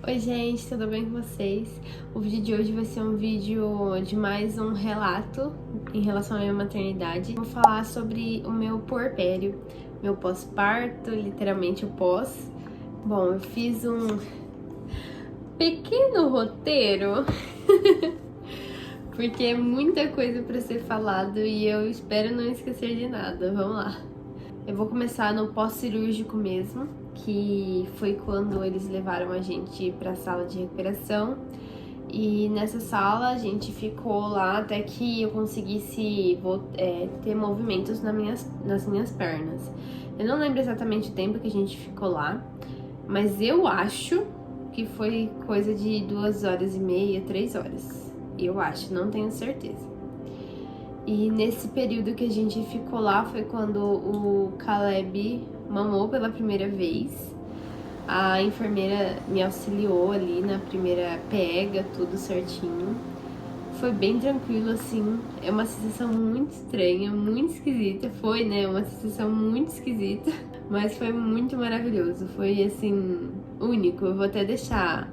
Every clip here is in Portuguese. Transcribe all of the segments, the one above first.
Oi gente, tudo bem com vocês? O vídeo de hoje vai ser um vídeo de mais um relato em relação à minha maternidade. Vou falar sobre o meu puerpério, meu pós-parto, literalmente o pós. Bom, eu fiz um pequeno roteiro, porque é muita coisa para ser falado e eu espero não esquecer de nada. Vamos lá. Eu vou começar no pós-cirúrgico mesmo, que foi quando eles levaram a gente para a sala de recuperação. E nessa sala a gente ficou lá até que eu conseguisse ter movimentos nas minhas pernas. Eu não lembro exatamente o tempo que a gente ficou lá, mas eu acho que foi coisa de 2h30, 3 horas. Eu acho, não tenho certeza. E nesse período que a gente ficou lá foi quando o Caleb mamou pela primeira vez. A enfermeira me auxiliou ali na primeira pega, tudo certinho. Foi bem tranquilo, assim. É uma sensação muito estranha, muito esquisita. Foi, né? Uma sensação muito esquisita. Mas foi muito maravilhoso. Foi, assim, único. Eu vou até deixar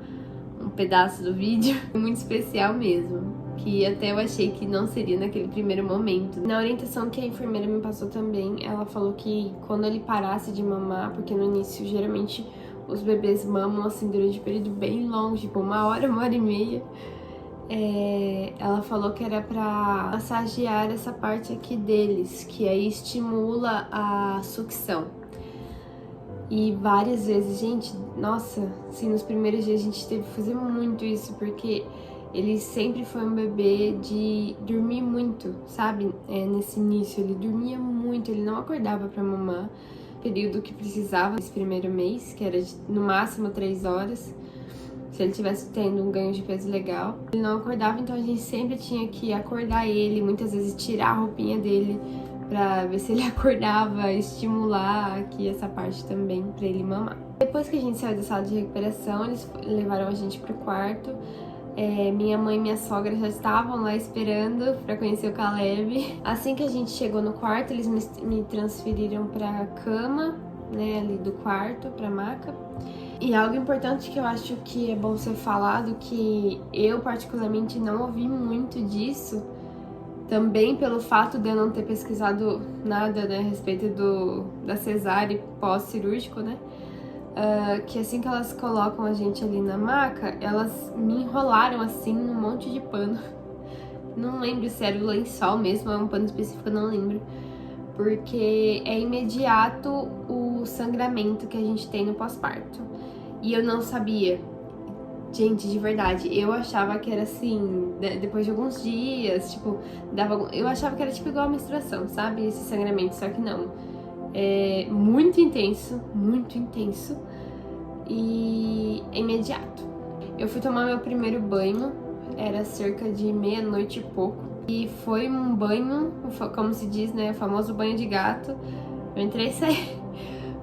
um pedaço do vídeo. Muito especial mesmo. Que até eu achei que não seria naquele primeiro momento. Na orientação que a enfermeira me passou também, ela falou que quando ele parasse de mamar, porque no início geralmente os bebês mamam assim durante um período bem longo, tipo 1h, 1h30, ela falou que era pra massagear essa parte aqui deles, que aí estimula a sucção. E várias vezes, gente, nossa, assim, nos primeiros dias a gente teve que fazer muito isso, porque ele sempre foi um bebê de dormir muito, sabe? Nesse início, ele dormia muito, ele não acordava pra mamar. Período que precisava, esse primeiro mês, que era no máximo 3 horas, se ele tivesse tendo um ganho de peso legal. Ele não acordava, então a gente sempre tinha que acordar ele, muitas vezes tirar a roupinha dele pra ver se ele acordava, estimular aqui essa parte também pra ele mamar. Depois que a gente saiu da sala de recuperação, eles levaram a gente pro quarto. Minha mãe e minha sogra já estavam lá esperando pra conhecer o Caleb. Assim que a gente chegou no quarto, eles me transferiram pra cama, né, ali do quarto, pra maca. E algo importante que eu acho que é bom ser falado, que eu particularmente não ouvi muito disso, também pelo fato de eu não ter pesquisado nada, né, a respeito da cesárea pós-cirúrgico, né? Que assim que elas colocam a gente ali na maca, elas me enrolaram assim num monte de pano. Não lembro se era o lençol mesmo, é um pano específico, eu não lembro. Porque é imediato o sangramento que a gente tem no pós-parto. E eu não sabia. Gente, de verdade, eu achava que era assim, depois de alguns dias, tipo, eu achava que era tipo igual a menstruação, sabe? Esse sangramento, só que não. É muito intenso e é imediato. Eu fui tomar meu primeiro banho, era cerca de 00:30 e pouco, e foi um banho, como se diz, né, o famoso banho de gato. Eu entrei e saí,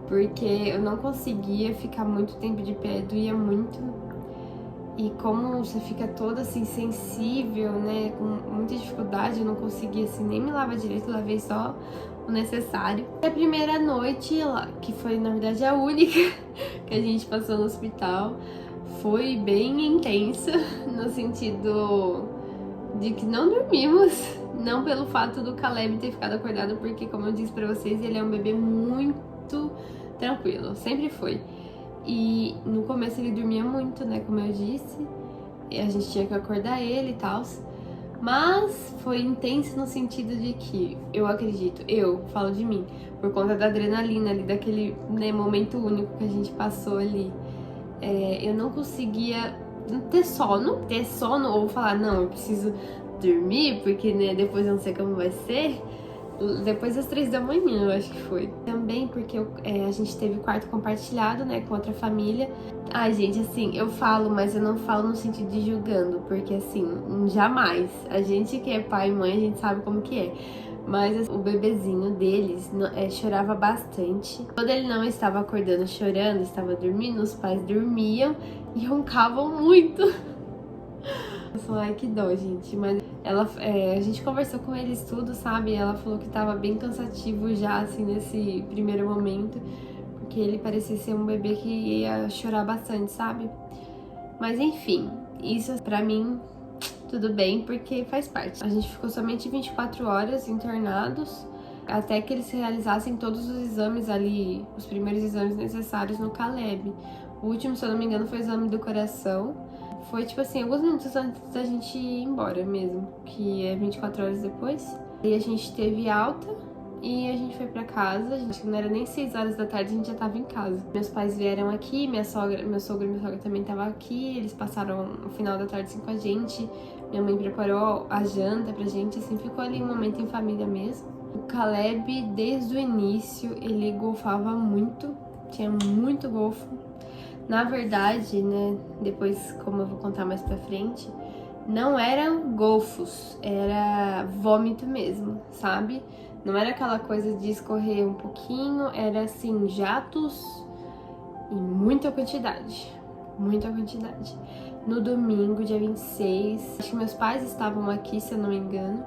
porque eu não conseguia ficar muito tempo de pé, doía muito. E como você fica toda assim sensível, né, com muita dificuldade, eu não conseguia assim nem me lavar direito, lavei só o necessário. A primeira noite, que foi na verdade a única que a gente passou no hospital, foi bem intensa, no sentido de que não dormimos, não pelo fato do Caleb ter ficado acordado, porque como eu disse pra vocês, ele é um bebê muito tranquilo, sempre foi. E no começo ele dormia muito, né, como eu disse, e a gente tinha que acordar ele e tal. Mas foi intenso no sentido de que, eu acredito, eu falo de mim, por conta da adrenalina ali, daquele, né, momento único que a gente passou ali, eu não conseguia ter sono ou falar, não, eu preciso dormir, porque, né, depois eu não sei como vai ser. Depois das 3 da manhã, eu acho que foi. Também porque a gente teve quarto compartilhado, né, com outra família. Ai, gente, assim, eu falo, mas eu não falo no sentido de julgando, porque, assim, jamais. A gente que é pai e mãe, a gente sabe como que é. Mas o bebezinho deles chorava bastante. Quando ele não estava acordando chorando, estava dormindo, os pais dormiam e roncavam muito. Ai, que dó, gente. Mas a gente conversou com eles tudo, sabe? Ela falou que tava bem cansativo já, assim, nesse primeiro momento, porque ele parecia ser um bebê que ia chorar bastante, sabe? Mas enfim, isso pra mim tudo bem, porque faz parte. A gente ficou somente 24 horas internados, até que eles realizassem todos os exames ali, os primeiros exames necessários no Caleb. O último, se eu não me engano, foi o exame do coração. Foi tipo assim, alguns minutos antes da gente ir embora mesmo, que é 24 horas depois. E a gente teve alta e a gente foi pra casa. Acho que não era nem 6 horas da tarde, a gente já tava em casa. Meus pais vieram aqui, meu sogro e minha sogra também estavam aqui. Eles passaram o final da tarde assim com a gente. Minha mãe preparou a janta pra gente, assim, ficou ali um momento em família mesmo. O Caleb, desde o início, ele golfava muito, tinha muito golfo. Na verdade, né, depois, como eu vou contar mais pra frente, não eram golfos, era vômito mesmo, sabe? Não era aquela coisa de escorrer um pouquinho, era assim, jatos em muita quantidade, muita quantidade. No domingo, dia 26, acho que meus pais estavam aqui, se eu não me engano,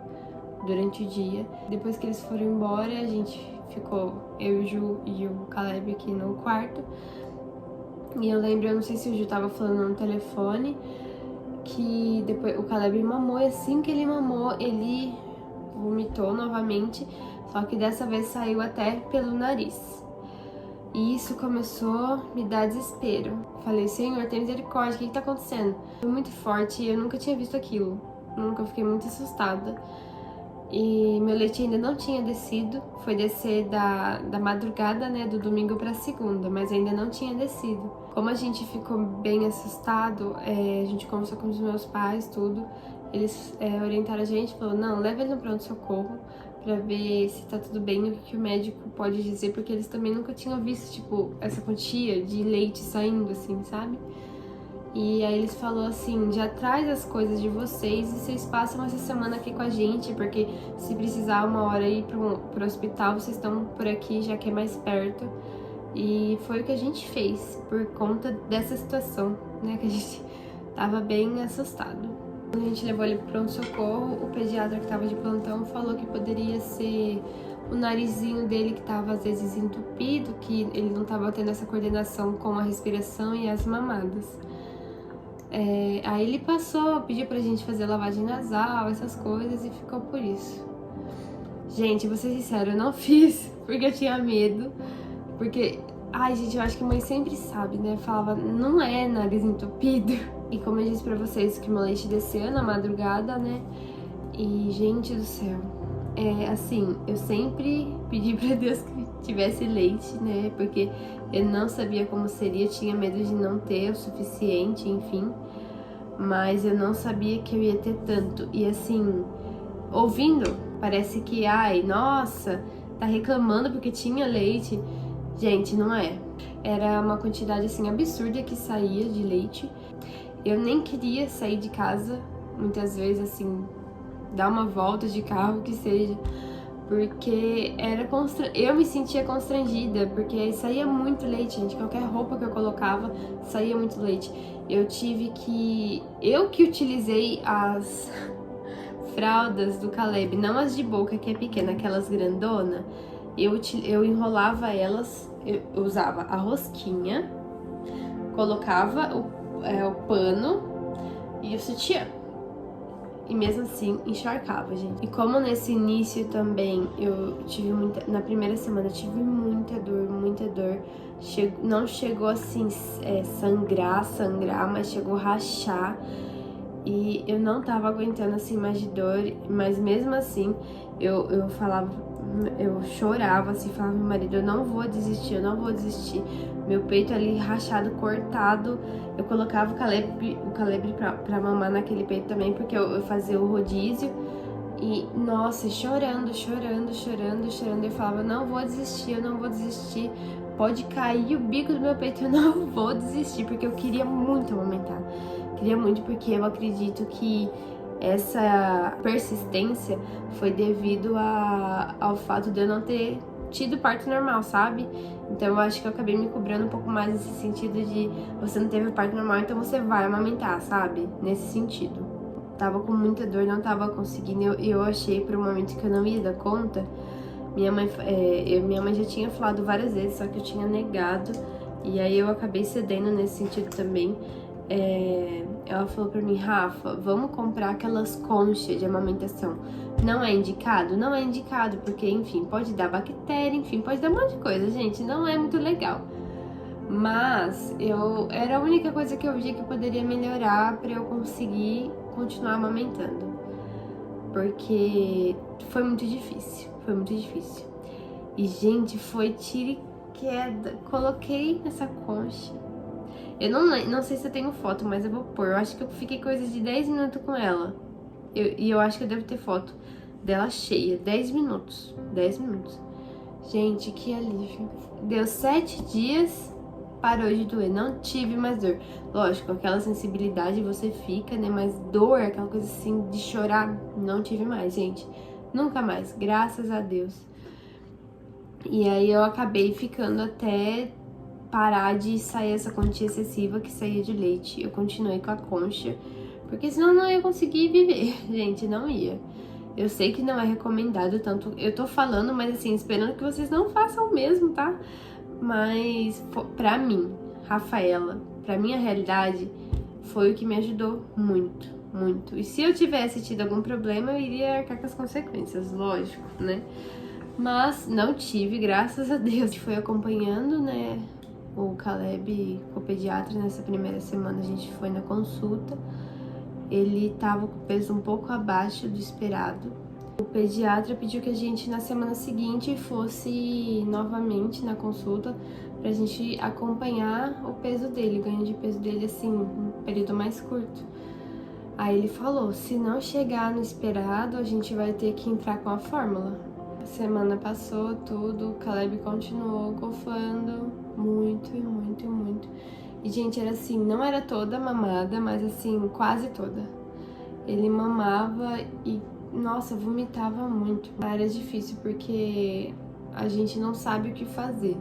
durante o dia. Depois que eles foram embora, a gente ficou, eu, o Ju e o Caleb aqui no quarto. E eu lembro, eu não sei se o Ju tava falando no telefone, que depois o Caleb mamou e assim que ele mamou, ele vomitou novamente, só que dessa vez saiu até pelo nariz. E isso começou a me dar desespero. Falei, Senhor, tem misericórdia, o que tá acontecendo? Foi muito forte e eu nunca tinha visto aquilo. Nunca, fiquei muito assustada. E meu leite ainda não tinha descido, foi descer da madrugada, né, do domingo pra segunda, mas ainda não tinha descido. Como a gente ficou bem assustado, a gente conversou com os meus pais, tudo, eles orientaram a gente, falou, não, leva ele no pronto-socorro pra ver se tá tudo bem, o que o médico pode dizer, porque eles também nunca tinham visto, tipo, essa quantia de leite saindo, assim, sabe? E aí eles falaram assim, já traz as coisas de vocês e vocês passam essa semana aqui com a gente, porque se precisar uma hora ir pro hospital, vocês estão por aqui, já que é mais perto. E foi o que a gente fez, por conta dessa situação, né, que a gente tava bem assustado. Quando a gente levou ele pro pronto-socorro, o pediatra que tava de plantão falou que poderia ser o narizinho dele que tava às vezes entupido, que ele não tava tendo essa coordenação com a respiração e as mamadas. Aí ele passou, pediu pra gente fazer lavagem nasal, essas coisas, e ficou por isso. Gente, vou ser sincera, eu não fiz porque eu tinha medo. Porque, ai gente, eu acho que a mãe sempre sabe, né? Falava, não é nariz entupido. E como eu disse pra vocês que meu leite desceu na madrugada, né? E, gente do céu, assim, eu sempre pedi pra Deus que tivesse leite, né? Porque eu não sabia como seria, eu tinha medo de não ter o suficiente, enfim. Mas eu não sabia que eu ia ter tanto. E assim, ouvindo, parece que, ai, nossa, tá reclamando porque tinha leite. Gente, não é. Era uma quantidade, assim, absurda que saía de leite. Eu nem queria sair de casa, muitas vezes, assim, dar uma volta de carro, que seja, porque eu me sentia constrangida, porque saía muito leite, gente. Qualquer roupa que eu colocava, saía muito leite. Eu que utilizei as fraldas do Caleb, não as de boca, que é pequena, aquelas grandona. Eu enrolava elas, eu usava a rosquinha, colocava o pano e o sutiã. E mesmo assim, encharcava, gente. E como nesse início também eu tive na primeira semana eu tive muita dor. Não chegou assim, sangrar, mas chegou a rachar. E eu não tava aguentando assim mais de dor, mas mesmo assim, eu falava, eu chorava assim, falava pro meu marido, eu não vou desistir. Meu peito ali rachado, cortado, eu colocava o Caleb pra mamar naquele peito também, porque eu fazia o rodízio. E, nossa, chorando, eu falava, não vou desistir, pode cair o bico do meu peito, eu não vou desistir, porque eu queria muito amamentar. Queria muito, porque eu acredito que essa persistência foi devido ao fato de eu não ter tido parto normal, sabe? Então eu acho que eu acabei me cobrando um pouco mais nesse sentido de você não teve parto normal, então você vai amamentar, sabe? Nesse sentido. Tava com muita dor, não tava conseguindo, e eu achei por um momento que eu não ia dar conta. Minha mãe já tinha falado várias vezes, só que eu tinha negado, e aí eu acabei cedendo nesse sentido também. ela falou pra mim, Rafa, vamos comprar aquelas conchas de amamentação. Não é indicado? Não é indicado, porque, enfim, pode dar bactéria, enfim, pode dar um monte de coisa, gente, não é muito legal. Mas era a única coisa que eu via que poderia melhorar pra eu conseguir continuar amamentando. Porque foi muito difícil, foi muito difícil. E, gente, foi tiro e queda. Coloquei nessa concha. Eu não sei se eu tenho foto, mas eu vou pôr. Eu acho que eu fiquei coisa de 10 minutos com ela. E eu acho que eu devo ter foto dela cheia. 10 minutos. 10 minutos. Gente, que alívio. Deu 7 dias, parou de doer. Não tive mais dor. Lógico, aquela sensibilidade você fica, né? Mas dor, aquela coisa assim de chorar, não tive mais, gente. Nunca mais. Graças a Deus. E aí eu acabei ficando até parar de sair essa quantia excessiva que saía de leite. Eu continuei com a concha, porque senão não ia conseguir viver, gente, não ia. Eu sei que não é recomendado, tanto eu tô falando, mas assim, esperando que vocês não façam o mesmo, tá? Mas pra mim, Rafaela, pra minha realidade, foi o que me ajudou muito, muito. E se eu tivesse tido algum problema, eu iria arcar com as consequências, lógico, né? Mas não tive, graças a Deus. A gente foi acompanhando, né, o Caleb com o pediatra nessa primeira semana. A gente foi na consulta. Ele tava com o peso um pouco abaixo do esperado. O pediatra pediu que a gente, na semana seguinte, fosse novamente na consulta pra gente acompanhar o peso dele, o ganho de peso dele, assim, um período mais curto. Aí ele falou, se não chegar no esperado, a gente vai ter que entrar com a fórmula. A semana passou, tudo, o Caleb continuou golfando muito, muito, muito. E, gente, era assim, não era toda mamada, mas assim, quase toda. Ele mamava e, nossa, vomitava muito. Era difícil porque a gente não sabe o que fazer.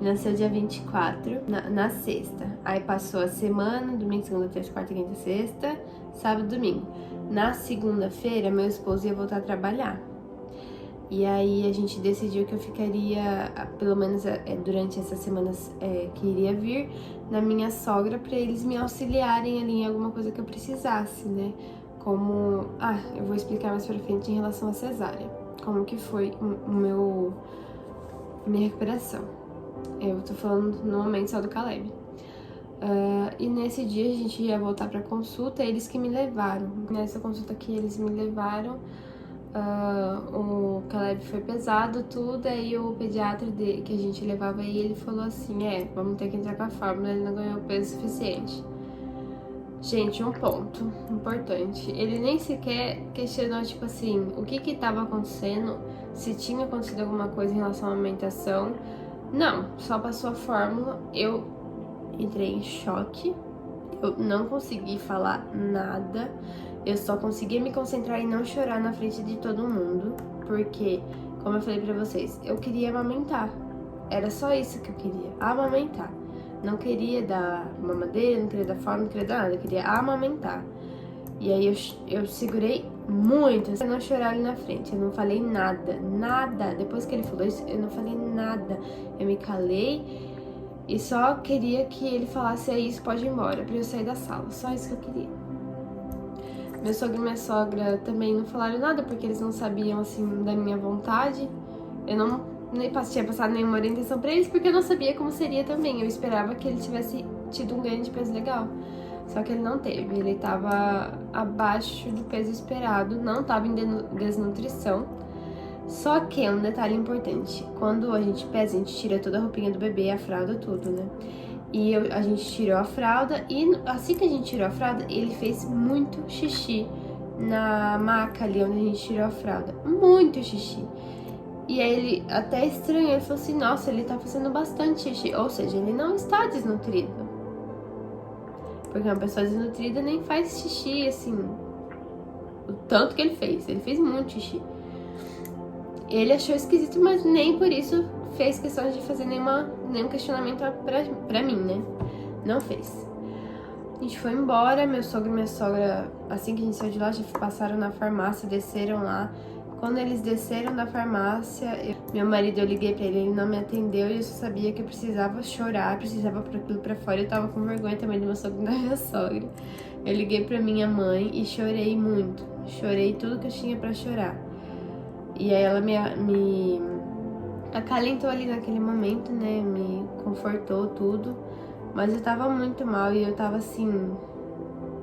Nasceu dia 24, na sexta. Aí passou a semana, domingo, segunda, terça, quarta, quinta, sexta, sábado, domingo. Na segunda-feira, meu esposo ia voltar a trabalhar. E aí a gente decidiu que eu ficaria, pelo menos durante essas semanas que iria vir, na minha sogra, pra eles me auxiliarem ali em alguma coisa que eu precisasse, né? Como... eu vou explicar mais pra frente em relação à cesárea. Como que foi minha recuperação. Eu tô falando no momento só do Caleb. E nesse dia a gente ia voltar pra consulta, eles que me levaram. Nessa consulta que eles me levaram, o Caleb foi pesado, tudo, aí o pediatra que a gente levava aí, ele falou assim, vamos ter que entrar com a fórmula, ele não ganhou peso suficiente. Gente, um ponto importante, ele nem sequer questionou, tipo assim, o que tava acontecendo, se tinha acontecido alguma coisa em relação à alimentação. Não, só passou a fórmula, eu entrei em choque, eu não consegui falar nada. Eu só conseguia me concentrar e não chorar na frente de todo mundo, porque, como eu falei pra vocês, eu queria amamentar. Era só isso que eu queria, amamentar. Não queria dar mamadeira, não queria dar fórmula, não queria dar nada, eu queria amamentar. E aí eu segurei muito, pra não chorar ali na frente, eu não falei nada, nada. Depois que ele falou isso, eu não falei nada. Eu me calei e só queria que ele falasse, isso, pode ir embora, pra eu sair da sala, só isso que eu queria. Meu sogro e minha sogra também não falaram nada, porque eles não sabiam, assim, da minha vontade. Eu nem tinha passado nenhuma orientação pra eles, porque eu não sabia como seria também. Eu esperava que ele tivesse tido um ganho de peso legal. Só que ele não teve, ele tava abaixo do peso esperado, não tava em desnutrição. Só que, um detalhe importante, quando a gente pesa, a gente tira toda a roupinha do bebê, a fralda, tudo, né? E a gente tirou a fralda e assim que a gente tirou a fralda, ele fez muito xixi na maca ali onde a gente tirou a fralda. Muito xixi. E aí ele até estranhou, ele falou assim, nossa, ele tá fazendo bastante xixi. Ou seja, ele não está desnutrido. Porque uma pessoa desnutrida nem faz xixi, assim, o tanto que ele fez. Ele fez muito xixi. Ele achou esquisito, mas nem por isso fez questão de fazer nenhum questionamento pra mim, né? Não fez. A gente foi embora, meu sogro e minha sogra, assim que a gente saiu de lá, já passaram na farmácia, desceram lá, Quando eles desceram da farmácia, meu marido, eu liguei pra ele não me atendeu e eu só sabia que eu precisava chorar, precisava pôr aquilo pra fora. Eu tava com vergonha também do meu sogro e da minha sogra. Eu liguei pra minha mãe e chorei muito, chorei tudo que eu tinha pra chorar. E aí ela me acalentou ali naquele momento, né, me confortou tudo, mas eu tava muito mal e eu tava assim,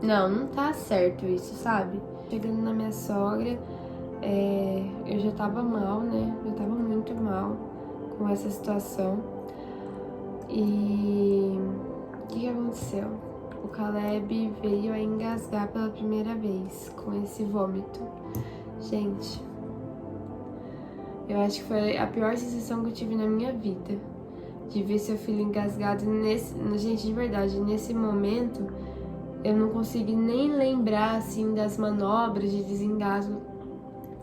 não tá certo isso, sabe? Chegando na minha sogra, eu já tava mal, né? Eu tava muito mal com essa situação. E o que aconteceu? O Caleb veio a engasgar pela primeira vez com esse vômito. Gente, eu acho que foi a pior sensação que eu tive na minha vida. De ver seu filho engasgado gente, de verdade, nesse momento eu não consegui nem lembrar assim das manobras de desengasgo.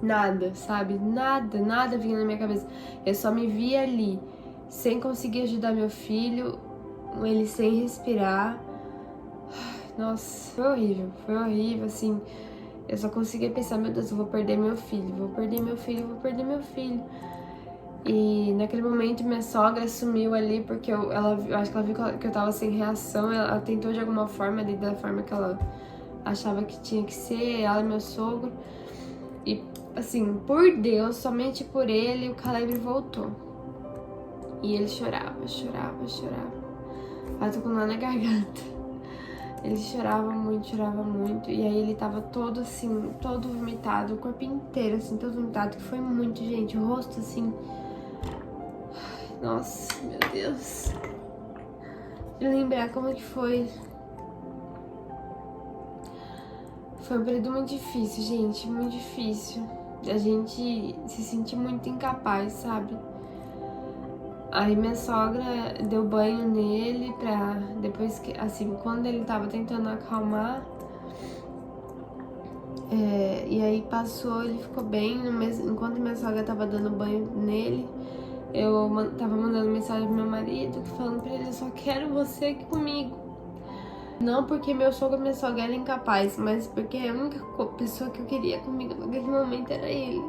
Nada, sabe? Nada vinha na minha cabeça. Eu só me via ali, sem conseguir ajudar meu filho, ele sem respirar. Nossa, foi horrível, assim. Eu só conseguia pensar, meu Deus, eu vou perder meu filho, vou perder meu filho, vou perder meu filho. E naquele momento minha sogra sumiu ali, porque eu acho que ela viu que eu tava sem reação, ela tentou de alguma forma ali, da forma que ela achava que tinha que ser, ela e meu sogro. E assim, por Deus, somente por ele, o Caleb voltou. E ele chorava. Eu tô com nó na garganta. Ele chorava muito. E aí ele tava todo assim, todo vomitado, o corpo inteiro assim, todo vomitado, que foi muito, gente. O rosto assim. Nossa, meu Deus. De lembrar como que foi. Foi um período muito difícil, gente, muito difícil. A gente se sentir muito incapaz, sabe? Aí minha sogra deu banho nele pra depois que, assim, quando ele tava tentando acalmar, e aí passou, ele ficou bem, enquanto minha sogra tava dando banho nele, eu tava mandando mensagem pro meu marido, falando pra ele, eu só quero você aqui comigo. Não porque meu sogro e minha sogra eram incapazes, mas porque a única pessoa que eu queria comigo naquele momento era ele.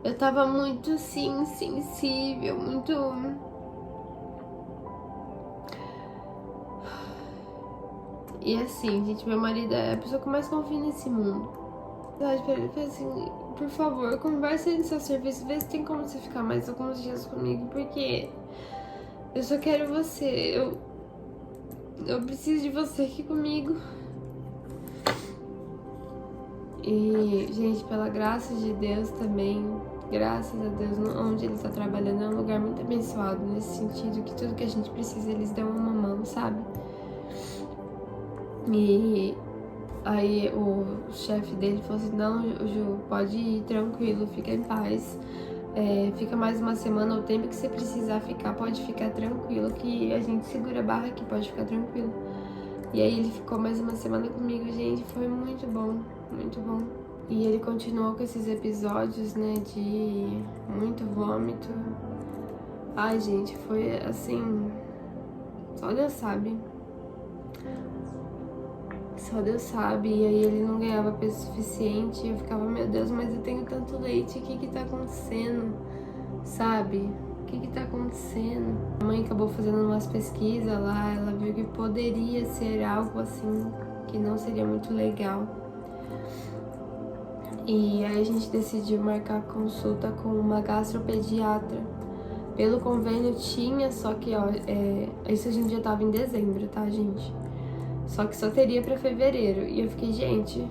Eu tava muito, assim, sensível, muito... E assim, gente, meu marido é a pessoa que eu mais confio nesse mundo. Eu pra ele, falei assim, por favor, conversa aí no seu serviço, vê se tem como você ficar mais alguns dias comigo, porque eu só quero você, eu preciso de você aqui comigo. E, gente, pela graça de Deus também, graças a Deus, onde ele tá trabalhando é um lugar muito abençoado, nesse sentido que tudo que a gente precisa, eles dão uma mão, sabe? E aí o chefe dele falou assim, não, Ju, pode ir tranquilo, fica em paz. Fica mais uma semana, o tempo que você precisar ficar, pode ficar tranquilo, que a gente segura a barra aqui, pode ficar tranquilo. E aí ele ficou mais uma semana comigo, gente, foi muito bom, muito bom. E ele continuou com esses episódios, né, de muito vômito. Ai, gente, foi assim, só Deus sabe. Só Deus sabe, e aí ele não ganhava peso suficiente, e eu ficava, meu Deus, mas eu tenho tanto leite, o que que tá acontecendo, sabe? O que que tá acontecendo? A mãe acabou fazendo umas pesquisas lá, ela viu que poderia ser algo assim, que não seria muito legal. E aí a gente decidiu marcar consulta com uma gastropediatra. Pelo convênio tinha, só que, ó, isso a gente já tava em dezembro, tá, gente? Só que só teria pra fevereiro. E eu fiquei, gente,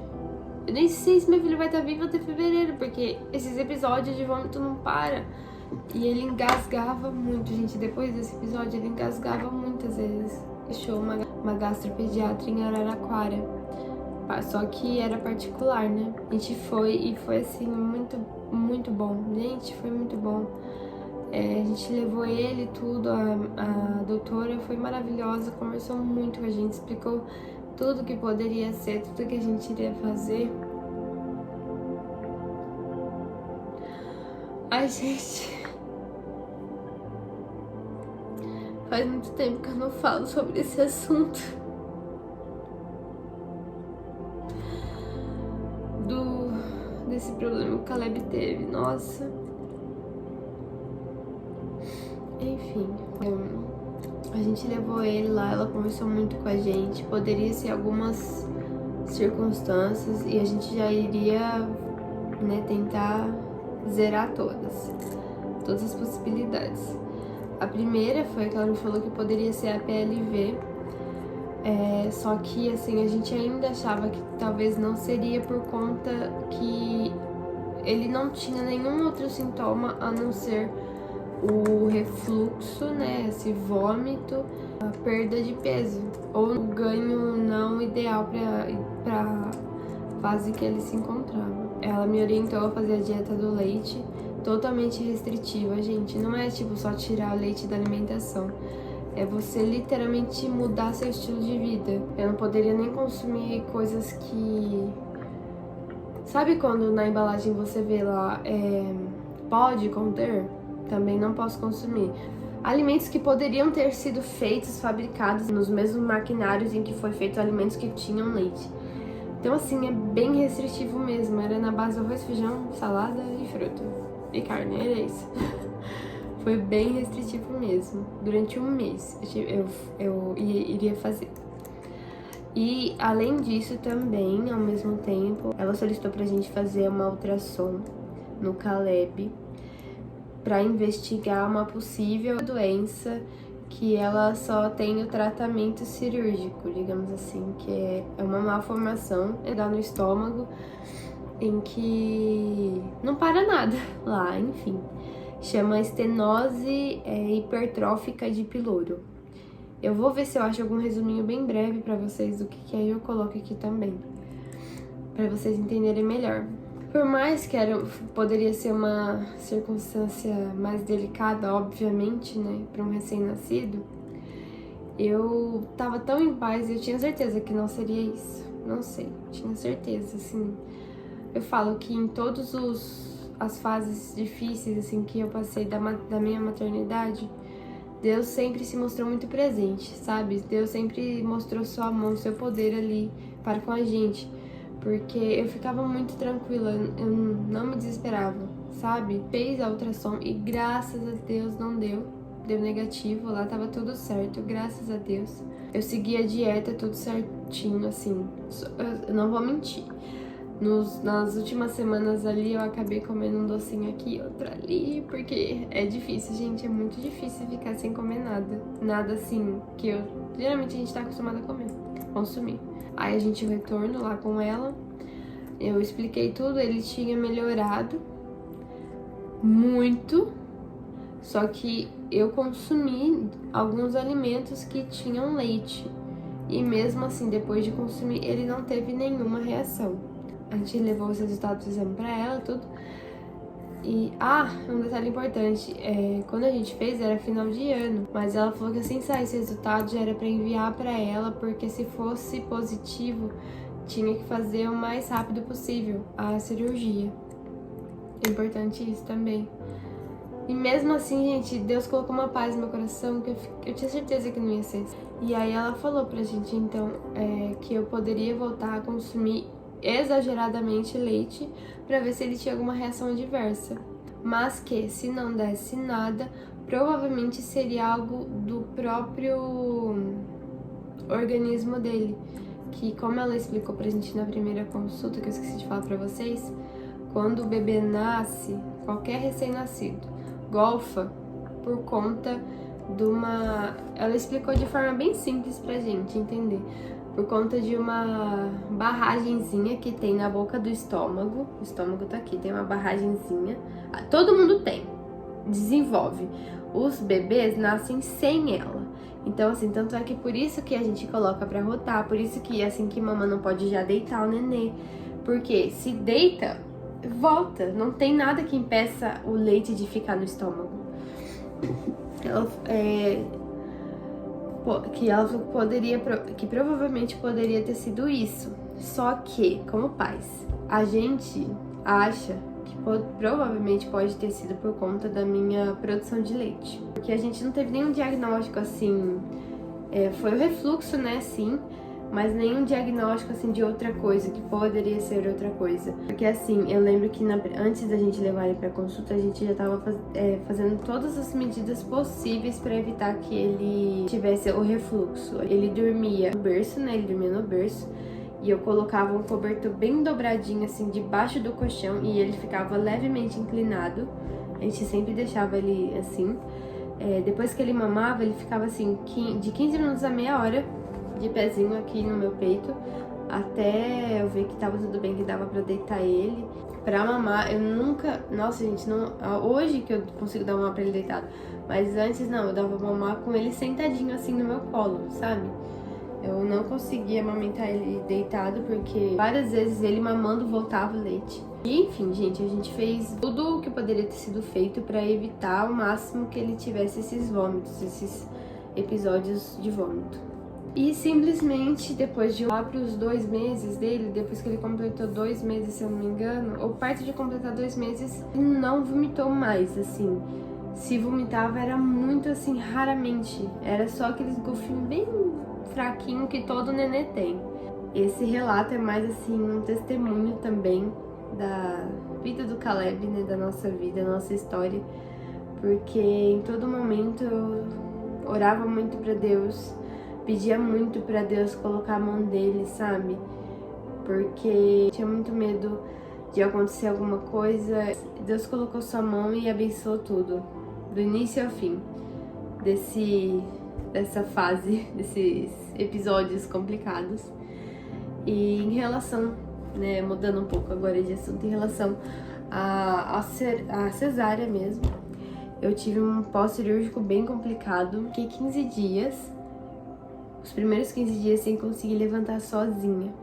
eu nem sei se meu filho vai estar vivo até fevereiro, porque esses episódios de vômito não param. E ele engasgava muito, gente. Depois desse episódio, ele engasgava muitas vezes. Fechou uma gastropediatra em Araraquara. Só que era particular, né? A gente foi e foi assim, muito, muito bom. Gente, foi muito bom. A gente levou ele tudo, a doutora foi maravilhosa, conversou muito com a gente, explicou tudo que poderia ser, tudo que a gente iria fazer. Ai, gente, faz muito tempo que eu não falo sobre esse assunto. esse problema que o Caleb teve. Nossa. Enfim, a gente levou ele lá, ela conversou muito com a gente. Poderia ser algumas circunstâncias e a gente já iria, né, tentar zerar todas as possibilidades. A primeira foi que ela me falou que poderia ser a PLV, só que assim, a gente ainda achava que talvez não seria por conta que ele não tinha nenhum outro sintoma a não ser o refluxo, né, esse vômito, a perda de peso ou o ganho não ideal para fase que ele se encontrava. Ela me orientou a fazer a dieta do leite, totalmente restritiva, gente. Não é tipo só tirar o leite da alimentação. É você literalmente mudar seu estilo de vida. Eu não poderia nem consumir coisas que... Sabe quando na embalagem você vê lá, pode conter? Também não posso consumir. Alimentos que poderiam ter sido feitos, fabricados nos mesmos maquinários em que foi feito alimentos que tinham leite. Então assim, é bem restritivo mesmo. Era na base do arroz, feijão, salada e fruta. E carne, era isso. Foi bem restritivo mesmo. Durante um mês eu iria fazer. E além disso também, ao mesmo tempo, ela solicitou pra gente fazer uma ultrassom no Caleb para investigar uma possível doença que ela só tem o tratamento cirúrgico, digamos assim, que é uma malformação que dá no estômago em que não para nada lá, enfim. Chama estenose hipertrófica de pylori. Eu vou ver se eu acho algum resuminho bem breve pra vocês do que é, e eu coloco aqui também, pra vocês entenderem melhor. Por mais que poderia ser uma circunstância mais delicada, obviamente, né, para um recém-nascido, eu tava tão em paz e eu tinha certeza que não seria isso. Não sei, tinha certeza, assim. Eu falo que em todas as fases difíceis, assim, que eu passei da minha maternidade, Deus sempre se mostrou muito presente, sabe? Deus sempre mostrou sua mão, seu poder ali para com a gente. Porque eu ficava muito tranquila, eu não me desesperava, sabe? Fez a ultrassom e graças a Deus não deu negativo, lá tava tudo certo, graças a Deus. Eu segui a dieta tudo certinho, assim, eu não vou mentir. Nas últimas semanas ali eu acabei comendo um docinho aqui, outro ali, porque é difícil, gente, é muito difícil ficar sem comer nada. Nada assim, que geralmente a gente tá acostumado a comer, consumir. Aí a gente retornou lá com ela, eu expliquei tudo, ele tinha melhorado muito, só que eu consumi alguns alimentos que tinham leite. E mesmo assim, depois de consumir, ele não teve nenhuma reação. A gente levou os resultados do exame pra ela, tudo. E, um detalhe importante, quando a gente fez era final de ano, mas ela falou que assim saísse o resultado já era pra enviar pra ela, porque se fosse positivo, tinha que fazer o mais rápido possível a cirurgia. É importante isso também. E mesmo assim, gente, Deus colocou uma paz no meu coração que eu tinha certeza que não ia ser. E aí ela falou pra gente, então, que eu poderia voltar a consumir exageradamente leite para ver se ele tinha alguma reação adversa, mas que se não desse nada, provavelmente seria algo do próprio organismo dele, que como ela explicou pra gente na primeira consulta, que eu esqueci de falar pra vocês, quando o bebê nasce, qualquer recém-nascido, golfa por conta de uma... Ela explicou de forma bem simples pra gente entender. Por conta de uma barragenzinha que tem na boca do estômago. O estômago tá aqui, tem uma barragenzinha. Todo mundo tem, desenvolve. Os bebês nascem sem ela. Então, assim, tanto é que por isso que a gente coloca pra rotar. Por isso que, assim, que mamãe não pode já deitar o nenê. Porque se deita, volta. Não tem nada que impeça o leite de ficar no estômago. Que provavelmente poderia ter sido isso. Só que, como pais, a gente acha que provavelmente pode ter sido por conta da minha produção de leite. Porque a gente não teve nenhum diagnóstico assim. Foi o refluxo, né, sim, mas nenhum diagnóstico assim de outra coisa, que poderia ser outra coisa. Porque assim, eu lembro que antes da gente levar ele pra consulta, a gente já tava fazendo todas as medidas possíveis para evitar que ele tivesse o refluxo. Ele dormia no berço, né? Ele dormia no berço. E eu colocava um cobertor bem dobradinho assim debaixo do colchão e ele ficava levemente inclinado. A gente sempre deixava ele assim. Depois que ele mamava, ele ficava assim de 15 minutos a meia hora de pezinho aqui no meu peito, até eu ver que tava tudo bem, que dava pra deitar ele. Pra mamar, eu nunca... Nossa, gente, não... Hoje que eu consigo dar mamar pra ele deitado, mas antes não, eu dava mamar com ele sentadinho assim no meu colo, sabe? Eu não conseguia amamentar ele deitado, porque várias vezes ele mamando voltava o leite. E enfim, gente, a gente fez tudo o que poderia ter sido feito pra evitar ao máximo que ele tivesse esses vômitos, esses episódios de vômito. E simplesmente, depois de lá para os 2 meses dele, depois que ele completou 2 meses, se eu não me engano, ou perto de completar 2 meses, ele não vomitou mais, assim. Se vomitava era muito assim, raramente. Era só aqueles golfinhos bem fraquinho que todo nenê tem. Esse relato é mais assim, um testemunho também da vida do Caleb, né, da nossa vida, da nossa história. Porque em todo momento eu orava muito para Deus, pedia muito pra Deus colocar a mão dele, sabe? Porque tinha muito medo de acontecer alguma coisa. Deus colocou sua mão e abençoou tudo, do início ao fim dessa fase, desses episódios complicados. E em relação, né, mudando um pouco agora de assunto, em relação a cesárea mesmo, eu tive um pós-cirúrgico bem complicado. Fiquei 15 dias, os primeiros 15 dias sem conseguir levantar sozinha.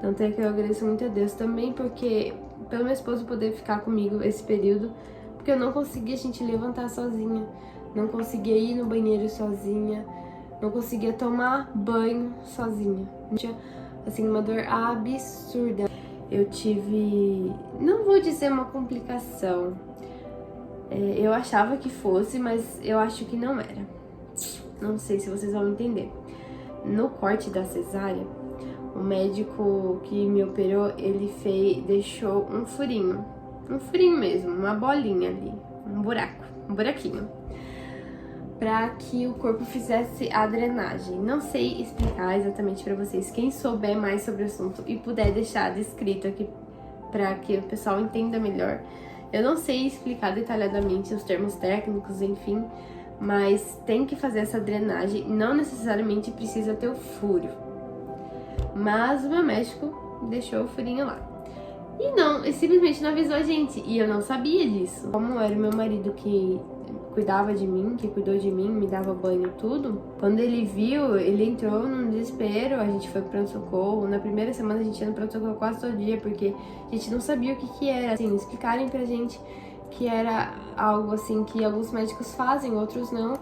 Tanto é que eu agradeço muito a Deus também, porque pelo meu esposo poder ficar comigo esse período, porque eu não conseguia, gente, levantar sozinha, não conseguia ir no banheiro sozinha, não conseguia tomar banho sozinha. Tinha, assim, uma dor absurda. Eu tive, não vou dizer uma complicação, eu achava que fosse, mas eu acho que não era. Não sei se vocês vão entender. No corte da cesárea, o médico que me operou, ele deixou um furinho mesmo, uma bolinha ali, um buraquinho, para que o corpo fizesse a drenagem. Não sei explicar exatamente para vocês. Quem souber mais sobre o assunto e puder deixar descrito aqui para que o pessoal entenda melhor. Eu não sei explicar detalhadamente os termos técnicos, enfim, mas tem que fazer essa drenagem. Não necessariamente precisa ter o furo, mas o meu médico deixou o furinho lá. E simplesmente não avisou a gente, e eu não sabia disso. Como era o meu marido que cuidava de mim, que cuidou de mim, me dava banho, tudo, quando ele viu, ele entrou num desespero. A gente foi pro pronto-socorro. Na primeira semana a gente ia no pronto-socorro quase todo dia, porque a gente não sabia o que era. Assim, explicarem pra gente que era algo assim que alguns médicos fazem, outros não,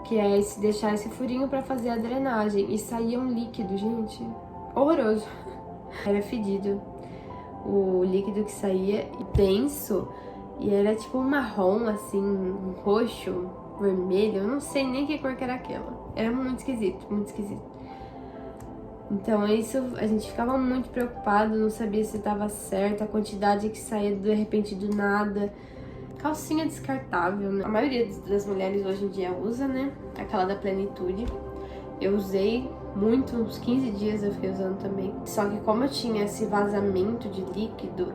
que é deixar esse furinho pra fazer a drenagem. E saía um líquido, gente, horroroso. Era fedido o líquido que saía, denso, e era tipo um marrom, assim, um roxo, vermelho, eu não sei nem que cor que era aquela. Era muito esquisito, muito esquisito. Então isso, a gente ficava muito preocupado, não sabia se estava certo, a quantidade que saía de repente do nada. Calcinha descartável, né? A maioria das mulheres hoje em dia usa, né? Aquela da Plenitude. Eu usei muito, uns 15 dias eu fiquei usando também. Só que como eu tinha esse vazamento de líquido,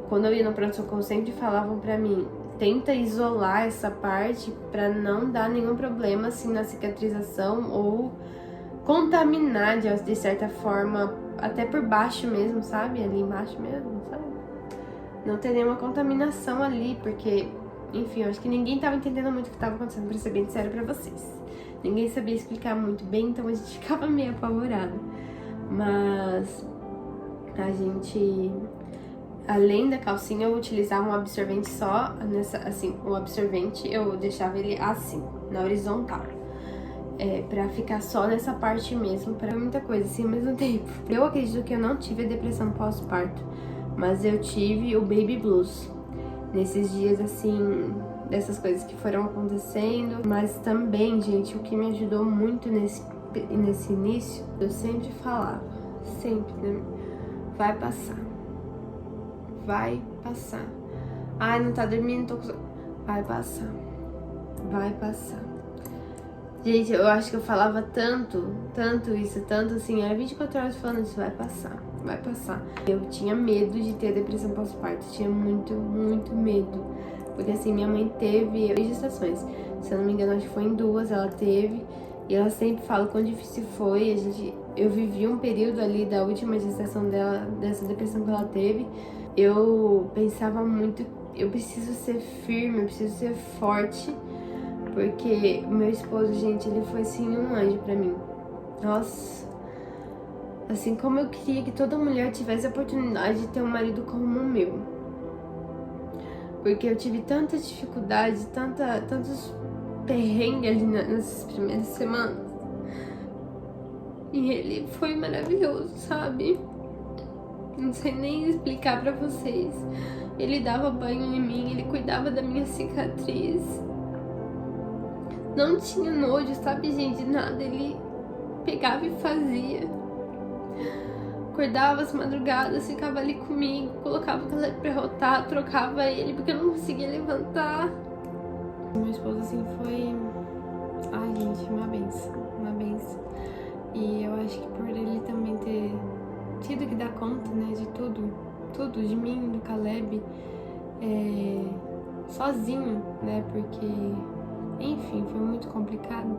quando eu ia no pronto-socorro sempre falavam pra mim, tenta isolar essa parte pra não dar nenhum problema assim na cicatrização ou contaminar de certa forma, até por baixo mesmo, sabe? Ali embaixo mesmo, sabe? Não ter nenhuma contaminação ali, porque, enfim, eu acho que ninguém tava entendendo muito o que tava acontecendo, pra ser bem sério pra vocês. Ninguém sabia explicar muito bem, então a gente ficava meio apavorado. Mas a gente, além da calcinha, eu utilizava um absorvente só, o absorvente eu deixava ele assim, na horizontal. Pra ficar só nessa parte mesmo, pra muita coisa assim ao mesmo tempo. Eu acredito que eu não tive a depressão pós-parto, mas eu tive o baby blues nesses dias assim, dessas coisas que foram acontecendo. Mas também, gente, o que me ajudou muito nesse início, eu sempre falava, sempre, né? Vai passar. Vai passar. Ai, não tá dormindo, tô com... Vai passar. Vai passar. Gente, eu acho que eu falava tanto isso, tanto assim, era 24 horas falando isso, vai passar, vai passar. Eu tinha medo de ter depressão pós-parto, tinha muito medo. Porque assim, minha mãe teve 3 gestações, se eu não me engano, acho que foi em 2, ela teve. E ela sempre fala quão difícil foi, eu vivi um período ali da última gestação dela, dessa depressão que ela teve. Eu pensava muito, eu preciso ser firme, eu preciso ser forte. Porque o meu esposo, gente, ele foi assim um anjo pra mim. Nossa. Assim como eu queria que toda mulher tivesse a oportunidade de ter um marido como o meu. Porque eu tive tanta dificuldade, tantos perrengues ali nessas primeiras semanas. E ele foi maravilhoso, sabe? Não sei nem explicar pra vocês. Ele dava banho em mim, ele cuidava da minha cicatriz. Não tinha nojo, sabe, gente? Nada. Ele pegava e fazia. Acordava às madrugadas, ficava ali comigo, colocava o Caleb pra rotar, trocava ele porque eu não conseguia levantar. Meu esposo, assim, foi... Ai, gente, uma benção, uma benção. E eu acho que por ele também ter tido que dar conta, né, de tudo, de mim, do Caleb, sozinho, né, porque... Enfim, foi muito complicado.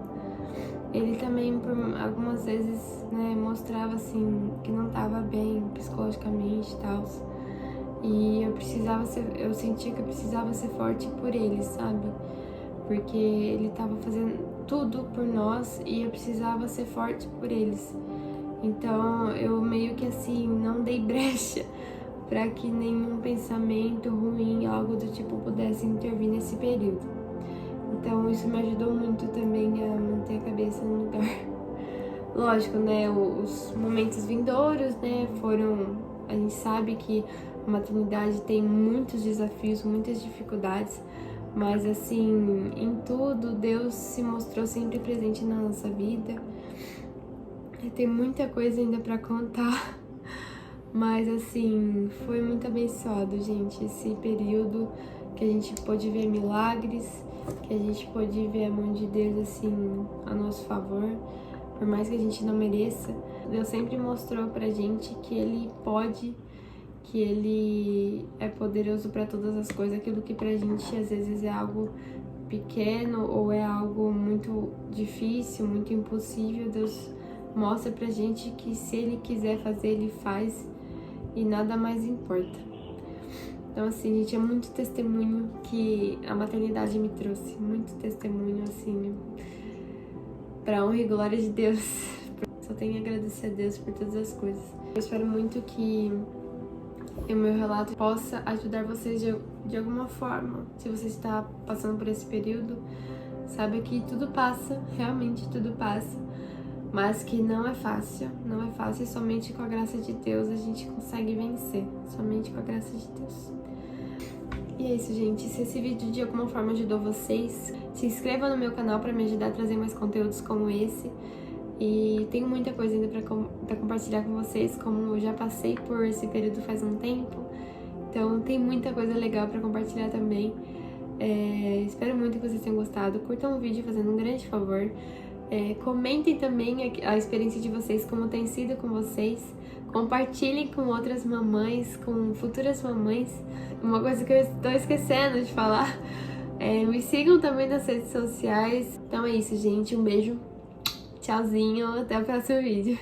Ele também, por algumas vezes, né, mostrava, assim, que não tava bem psicologicamente e tal. E eu sentia que eu precisava ser forte por ele, sabe? Porque ele tava fazendo tudo por nós e eu precisava ser forte por eles. Então, eu meio que, assim, não dei brecha pra que nenhum pensamento ruim, algo do tipo, pudesse intervir nesse período. Então isso me ajudou muito também a manter a cabeça no lugar. Lógico, né, os momentos vindouros, né, a gente sabe que a maternidade tem muitos desafios, muitas dificuldades, mas assim, em tudo Deus se mostrou sempre presente na nossa vida. E tem muita coisa ainda pra contar, mas assim, foi muito abençoado, gente, esse período que a gente pôde ver milagres, que a gente pôde ver a mão de Deus, assim, a nosso favor. Por mais que a gente não mereça, Deus sempre mostrou pra gente que Ele pode, que Ele é poderoso pra todas as coisas. Aquilo que pra gente, às vezes, é algo pequeno ou é algo muito difícil, muito impossível, Deus mostra pra gente que se Ele quiser fazer, Ele faz e nada mais importa. Então, assim, gente, é muito testemunho que a maternidade me trouxe. Muito testemunho, assim, pra honra e glória de Deus. Só tenho a agradecer a Deus por todas as coisas. Eu espero muito que o meu relato possa ajudar vocês de alguma forma. Se você está passando por esse período, saiba que tudo passa, realmente tudo passa. Mas que não é fácil e somente com a graça de Deus a gente consegue vencer. Somente com a graça de Deus. E é isso, gente. Se esse vídeo de alguma forma ajudou vocês, se inscreva no meu canal para me ajudar a trazer mais conteúdos como esse. E tenho muita coisa ainda para compartilhar com vocês, como eu já passei por esse período faz um tempo. Então tem muita coisa legal para compartilhar também. Espero muito que vocês tenham gostado. Curtam o vídeo fazendo um grande favor. Comentem também a experiência de vocês, como tem sido com vocês. Compartilhem com outras mamães, com futuras mamães. Uma coisa que eu estou esquecendo de falar. Me sigam também nas redes sociais. Então é isso, gente. Um beijo. Tchauzinho. Até o próximo vídeo.